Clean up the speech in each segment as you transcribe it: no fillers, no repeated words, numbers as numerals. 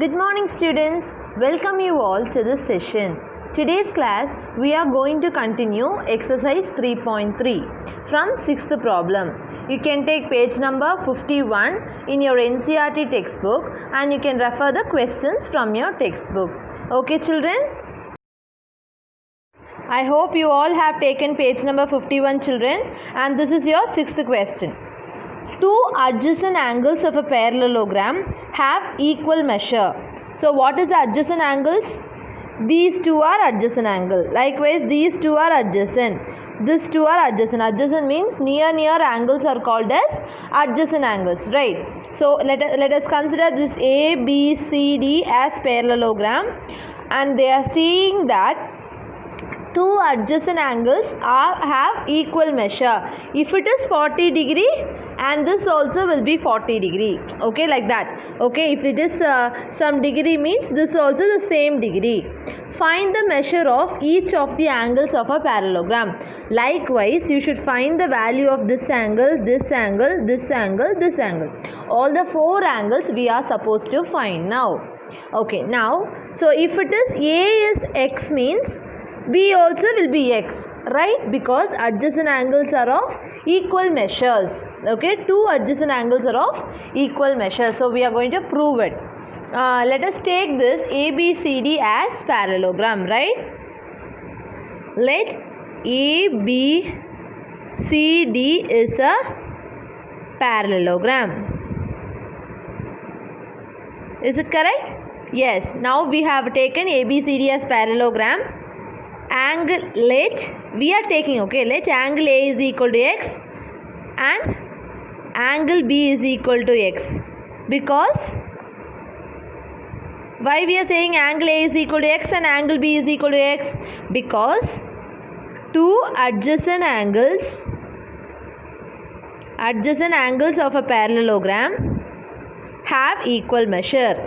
Good morning students, welcome you all to this session. Today's class we are going to continue exercise 3.3 from 6th problem. You can take page number 51 in your NCERT textbook and you can refer the questions from your textbook. Okay children? I hope you all have taken page number 51 children, and this is your 6th question. Two adjacent angles of a parallelogram have equal measure. So what is the adjacent angles? These two are adjacent angle. Likewise, these two are adjacent. These two are adjacent. Adjacent means near angles are called as adjacent angles, right? So let us consider this A, B, C, D as parallelogram, and they are saying that two adjacent angles have equal measure. If it is 40 degree and this also will be 40 degree, okay, like that. Okay, if it is some degree means this also the same degree. Find the measure of each of the angles of a parallelogram. Likewise, you should find the value of this angle, this angle, this angle, this angle. All the four angles we are supposed to find now. Okay, now so if it is A is x means B also will be x, right? Because adjacent angles are of equal measures. Okay, two adjacent angles are of equal measures. So we are going to prove it. Let us take this ABCD as parallelogram, right? Let ABCD is a parallelogram. Is it correct? Yes. Now we have taken ABCD as parallelogram. Angle, let we are taking, okay, let angle A is equal to x and angle B is equal to x. Because why we are saying angle A is equal to x and angle B is equal to x? Because two adjacent angles of a parallelogram have equal measure.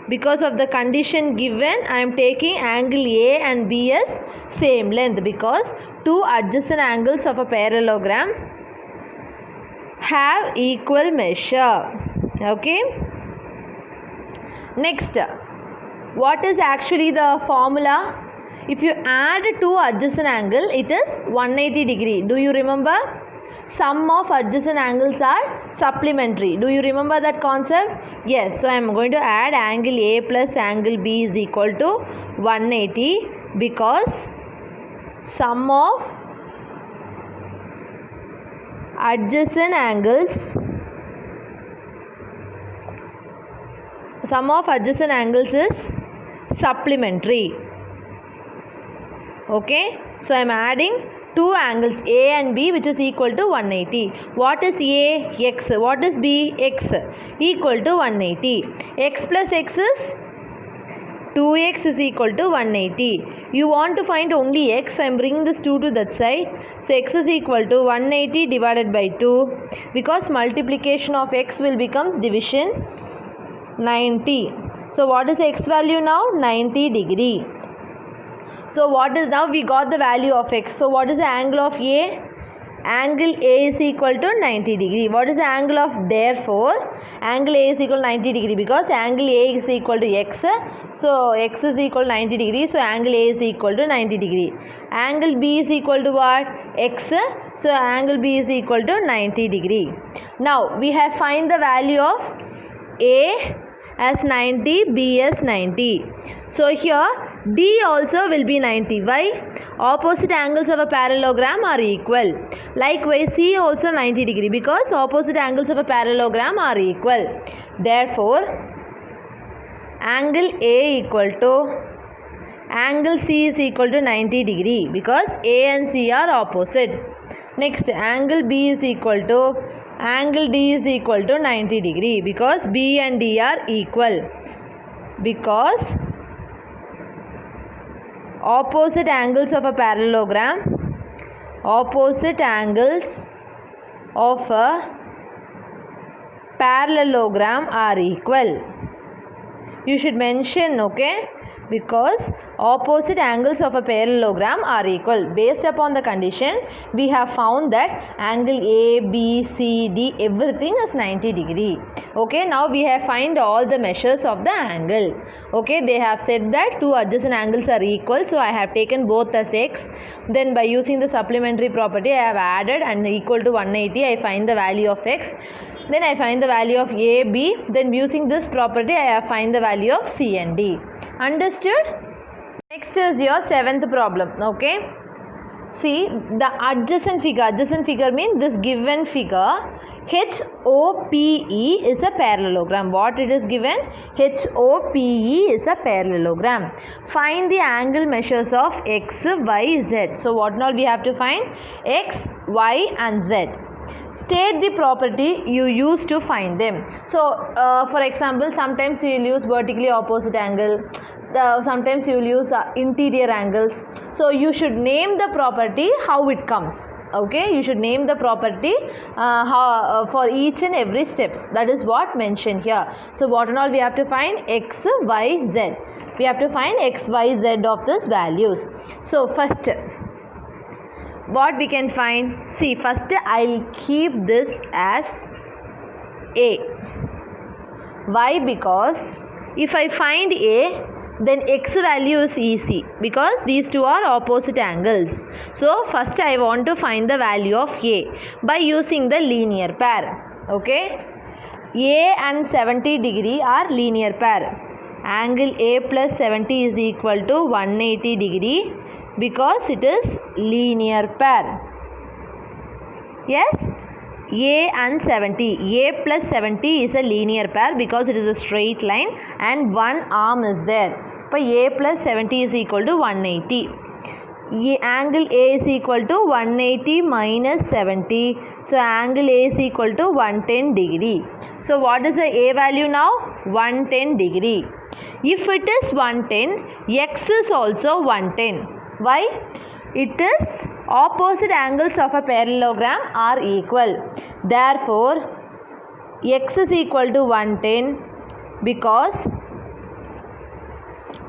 Because of the condition given, I am taking angle A and B as same length, because two adjacent angles of a parallelogram have equal measure. Okay. Next, what is actually the formula? If you add two adjacent angle, it is 180 degree. Do you remember? Sum of adjacent angles are supplementary. Do you remember that concept? Yes. So I am going to add angle A plus angle B is equal to 180, because sum of adjacent angles is supplementary. Okay. So I am adding two angles A and B which is equal to 180. What is A? X. What is B? X. Equal to 180. X plus X is 2x is equal to 180. You want to find only x, so I am bringing this 2 to that side. So x is equal to 180 divided by 2. Because multiplication of x will becomes division, 90. So what is x value now? 90 degree. So what is, now we got the value of x. So what is the angle of A? Angle A is equal to 90 degree. What is the angle of, therefore angle A is equal to 90 degree, because angle A is equal to x. So x is equal to 90 degree. So angle A is equal to 90 degree. Angle B is equal to what? X. So angle B is equal to 90 degree. Now we have find the value of A as 90, B as 90. So here D also will be 90. Why? Opposite angles of a parallelogram are equal. Likewise, C also 90 degree, because opposite angles of a parallelogram are equal. Therefore, angle A equal to angle C is equal to 90 degree, because A and C are opposite. Next, angle B is equal to angle D is equal to 90 degree, because B and D are equal. Because opposite angles of a parallelogram are equal. You should mention, okay, Because opposite angles of a parallelogram are equal. Based upon the condition, we have found that angle A, B, C, D, everything is 90 degree. Okay, now we have find all the measures of the angle. Okay, they have said that two adjacent angles are equal, so I have taken both as x. Then by using the supplementary property, I have added and equal to 180, I find the value of x. Then I find the value of A, B. Then using this property, I have find the value of C and D. Understood? Next is your seventh problem. Okay. See the adjacent figure. Adjacent figure means this given figure HOPE is a parallelogram. What it is given? HOPE is a parallelogram. Find the angle measures of x, y, z. So what now we have to find? X, y and z. State the property you use to find them. So for example, sometimes you will use vertically opposite angle, sometimes you will use interior angles. So you should name the property how it comes. Okay, you should name the property for each and every steps. That is what mentioned here. So what and all we have to find? X, y, z. We have to find x, y, z of these values. So first, what we can find? See, first I'll keep this as A. Why? Because if I find A, then x value is easy because these two are opposite angles. So first I want to find the value of A by using the linear pair. Okay, A and 70 degree are linear pair. Angle A plus 70 is equal to 180 degree because it is linear pair. Yes, A and 70. A plus 70 is a linear pair because it is a straight line and one arm is there. So A plus 70 is equal to 180. Angle A is equal to 180 minus 70. So angle A is equal to 110 degree. So what is the A value now? 110 degree. If it is 110, x is also 110. Why? It is opposite angles of a parallelogram are equal. Therefore, x is equal to 110 because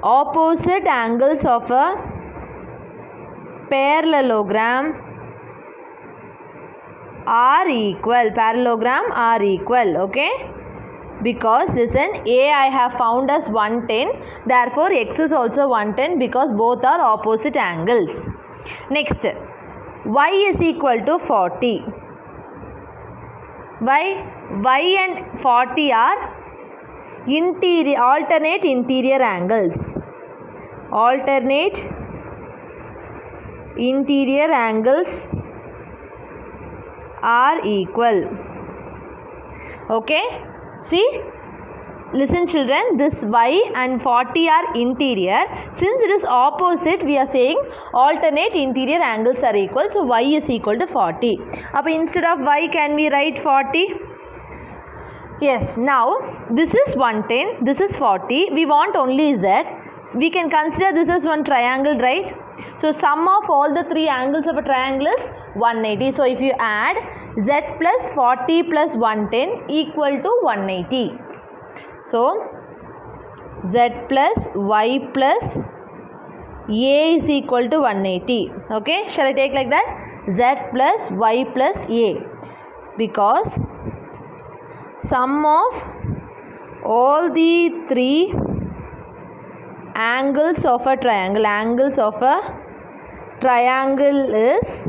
opposite angles of a parallelogram are equal. Parallelogram are equal. Okay. Because listen, A I have found as 110, therefore x is also 110 because both are opposite angles. Next, y is equal to 40. Y and 40 are alternate interior angles. Alternate interior angles are equal. Okay. See, listen children, this y and 40 are interior. Since it is opposite, we are saying alternate interior angles are equal. So y is equal to 40. Now instead of y, can we write 40? Yes, now this is 110, this is 40. We want only z. We can consider this as one triangle, right? So sum of all the three angles of a triangle is 180. So if you add z plus 40 plus 110 equal to 180. So z plus y plus a is equal to 180. Okay, shall I take like that? Z plus y plus a, because sum of all the three angles of a triangle, is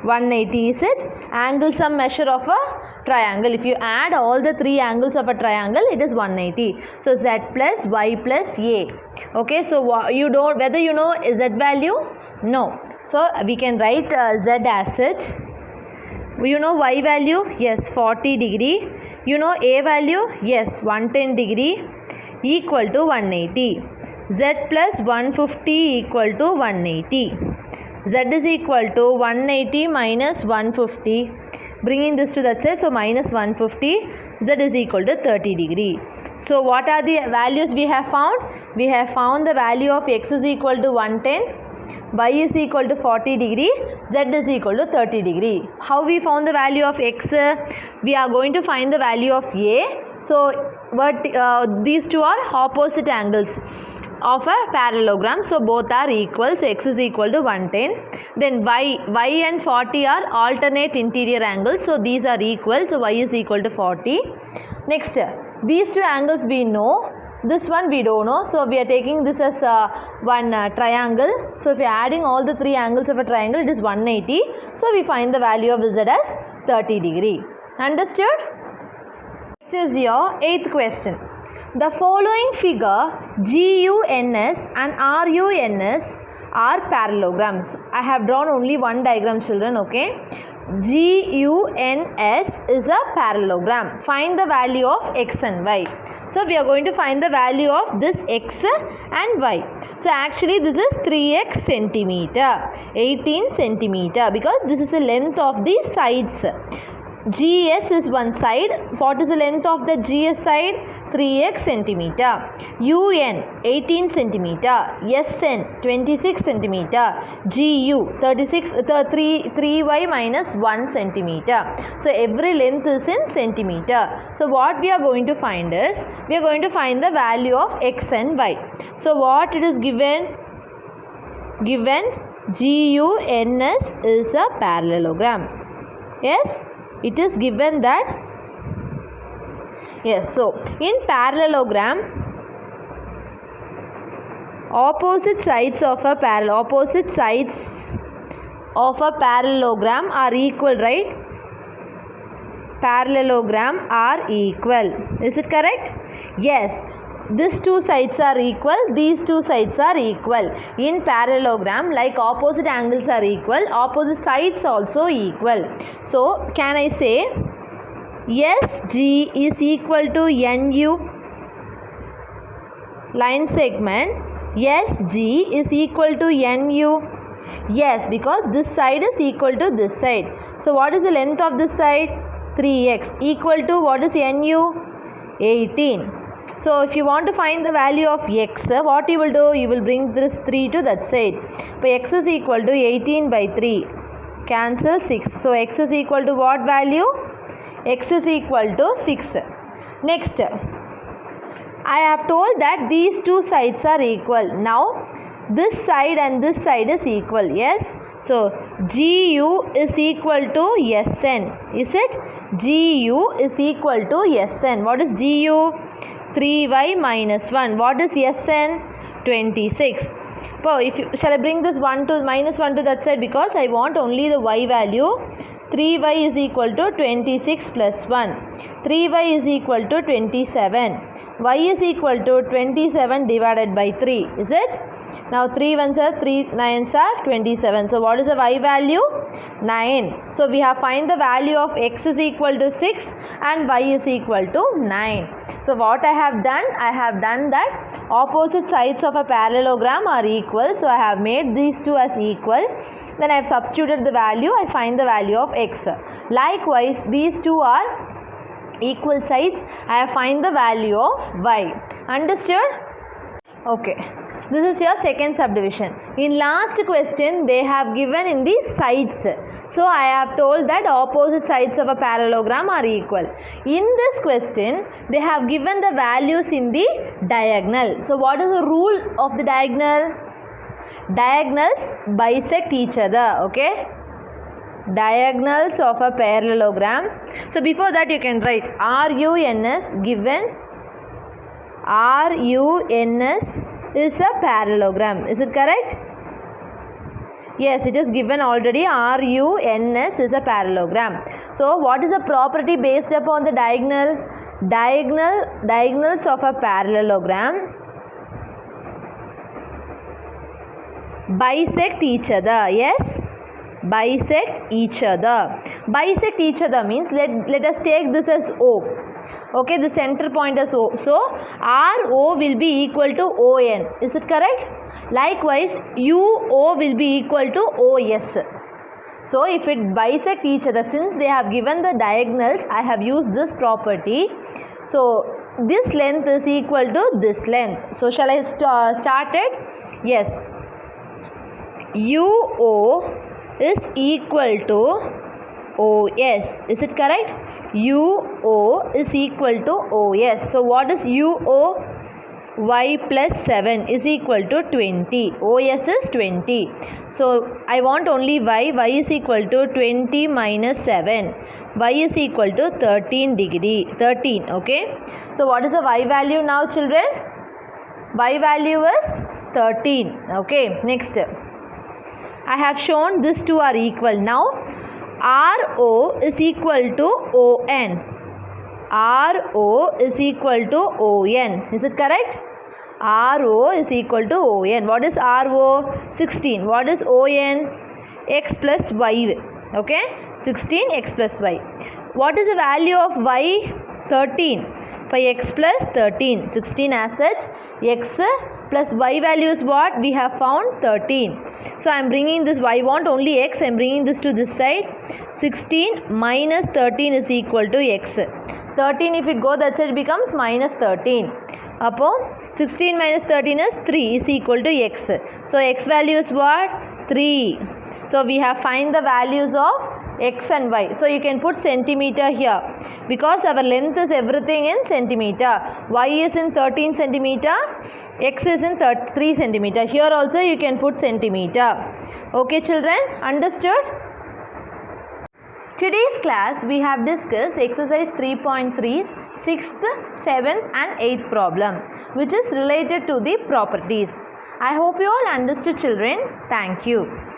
180. Is it? Angle sum measure of a triangle. If you add all the three angles of a triangle, it is 180. So z plus y plus a. Okay, so you don't, whether you know z value? No. So we can write z as such. You know y value? Yes, 40 degree. You know a value? Yes, 110 degree equal to 180. Z plus 150 equal to 180. Z is equal to 180 minus 150. Bringing this to that side, so minus 150. Z is equal to 30 degree. So what are the values we have found? We have found the value of x is equal to 110, y is equal to 40 degree, z is equal to 30 degree. How we found the value of x? We are going to find the value of a. So these two are opposite angles. of a parallelogram. So both are equal. So x is equal to 110. Then y and 40 are alternate interior angles. So these are equal. So y is equal to 40. Next, these two angles we know. This one we don't know. So we are taking this as one triangle. So if you are adding all the three angles of a triangle, it is 180. So we find the value of z as 30 degree. Understood? Next is your 8th question. The following figure GUNS and RUNS are parallelograms. I have drawn only one diagram, children, okay? GUNS is a parallelogram. Find the value of x and y. So we are going to find the value of this x and y. So actually this is 3x centimeter, 18 centimeter, because this is the length of the sides. GS is one side. What is the length of the GS side? 3x centimeter. UN 18 centimeter. SN 26 centimeter. GU 3y minus 1 centimeter. So every length is in centimeter. So what we are going to find is, we are going to find the value of x and y. So what it is given? Given GUNS is a parallelogram. Yes? It is given that. Yes, so in parallelogram, opposite sides of a parallelogram are equal, right? Parallelogram are equal. Is it correct? Yes. These two sides are equal, these two sides are equal. In parallelogram, like opposite angles are equal, opposite sides also equal. So, can I say SG is equal to NU line segment, SG is equal to NU? Yes, because this side is equal to this side. So, what is the length of this side? 3x equal to what is NU? 18. So, if you want to find the value of x, what you will do? You will bring this 3 to that side. But x is equal to 18 by 3. Cancel 6. So, x is equal to what value? X is equal to 6. Next, I have told that these two sides are equal. Now, this side and this side is equal. Yes. So, GU is equal to SN. Is it? GU is equal to SN. What is GU? 3y minus 1. What is SN? 26. So, shall I bring this 1 to minus 1 to that side, because I want only the y value. 3y is equal to 26 plus 1. 3y is equal to 27. Y is equal to 27 divided by 3. Is it? Now 3 ones are 3 9s are 27. So what is the y value? 9. So we have find the value of x is equal to 6 and y is equal to 9. So what I have done? I have done that opposite sides of a parallelogram are equal. So I have made these two as equal. Then I have substituted the value. I find the value of x. Likewise, these two are equal sides. I have find the value of y. Understood? Okay. This is your second subdivision. In last question, they have given in the sides. So, I have told that opposite sides of a parallelogram are equal. In this question, they have given the values in the diagonal. So, what is the rule of the diagonal? Diagonals bisect each other. Okay. Diagonals of a parallelogram. So, before that you can write RUNS given. RUNS is a parallelogram. Is it correct? Yes, it is given already. RUNS is a parallelogram. So, what is the property based upon the diagonal? Diagonals of a parallelogram bisect each other. Yes, bisect each other. Bisect each other means let us take this as O. Okay, the center point is O. So, RO will be equal to ON. Is it correct? Likewise, UO will be equal to OS. So, if it bisect each other, since they have given the diagonals, I have used this property. So, this length is equal to this length. So, shall I start it? Yes. UO is equal to OS. Is it correct? UO is equal to OS. So, what is UO? y plus 7 is equal to 20. OS is 20. So I want only y. Y is equal to 20 minus 7. Y is equal to 13. Okay. So what is the y value now, children? Y value is 13. Okay. Next. I have shown these two are equal. Now RO is equal to ON. RO is equal to ON. Is it correct? RO is equal to ON. What is RO? 16. What is ON? X plus Y. Okay? 16 x plus y. What is the value of y? 13. For x plus 13. 16 as such. X plus y value is what? We have found 13. So I am bringing this, I want only x. I am bringing this to this side. 16 minus 13 is equal to x. 13 if it go that side becomes minus 13. Upon 16 minus 13 is 3 is equal to x. So x value is what? 3. So we have find the values of x and y. So you can put centimeter here because our length is everything in centimeter. Y is in 13 centimeter. X is in 3 centimeter. Here also you can put centimeter. Okay children, understood? Today's class we have discussed exercise 3.3's 6th, 7th and 8th problem which is related to the properties. I hope you all understood children. Thank you.